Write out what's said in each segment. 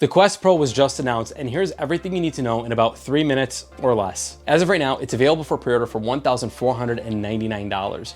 The Quest Pro was just announced, and here's everything you need to know in about 3 minutes or less. As of right now, it's available for pre-order for $1,499.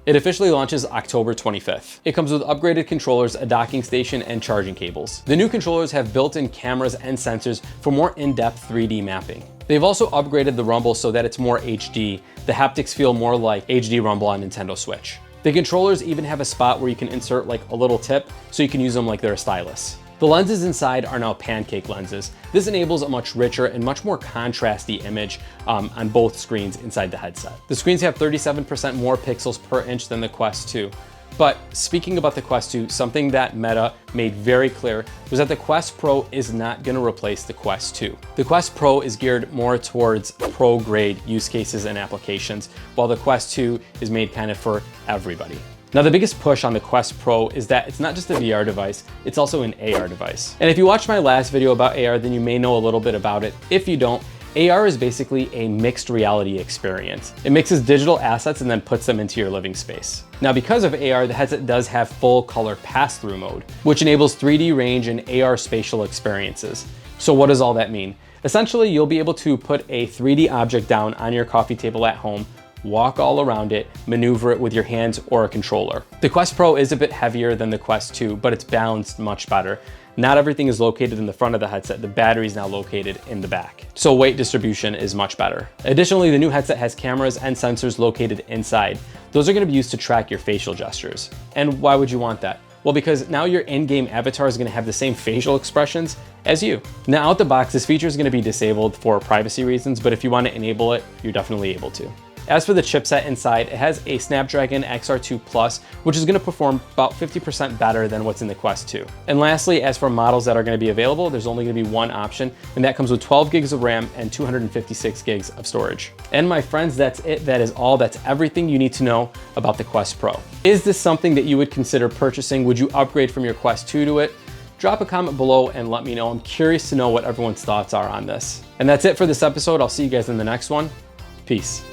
It officially launches October 25th. It comes with upgraded controllers, a docking station, and charging cables. The new controllers have built-in cameras and sensors for more in-depth 3D mapping. They've also upgraded the rumble so that it's more HD. The haptics feel more like HD rumble on Nintendo Switch. The controllers even have a spot where you can insert like a little tip so you can use them like they're a stylus. The lenses inside are now pancake lenses. This enables a much richer and much more contrasty image on both screens inside the headset. The screens have 37% more pixels per inch than the Quest 2. But speaking about the Quest 2, something that Meta made very clear was that the Quest Pro is not going to replace the Quest 2. The Quest Pro is geared more towards pro-grade use cases and applications, while the Quest 2 is made kind of for everybody. Now, the biggest push on the Quest Pro is that it's not just a VR device, it's also an AR device. And if you watched my last video about AR, then you may know a little bit about it. If you don't, AR is basically a mixed reality experience. It mixes digital assets and then puts them into your living space. Now, because of AR, the headset does have full color pass-through mode, which enables 3D range and AR spatial experiences. So what does all that mean? Essentially, you'll be able to put a 3D object down on your coffee table at home, walk all around it, maneuver it with your hands or a controller. The Quest Pro is a bit heavier than the Quest 2, but it's balanced much better. Not everything is located in the front of the headset. The battery is now located in the back. So weight distribution is much better. Additionally, the new headset has cameras and sensors located inside. Those are going to be used to track your facial gestures. And why would you want that? Well, because now your in-game avatar is going to have the same facial expressions as you. Now, out the box, this feature is going to be disabled for privacy reasons, but if you want to enable it, you're definitely able to. As for the chipset inside, it has a Snapdragon XR2 Plus, which is going to perform about 50% better than what's in the Quest 2. And lastly, as for models that are going to be available, there's only going to be one option, and that comes with 12 gigs of RAM and 256 gigs of storage. And my friends, that's it. That is all. That's everything you need to know about the Quest Pro. Is this something that you would consider purchasing? Would you upgrade from your Quest 2 to it? Drop a comment below and let me know. I'm curious to know what everyone's thoughts are on this. And that's it for this episode. I'll see you guys in the next one. Peace.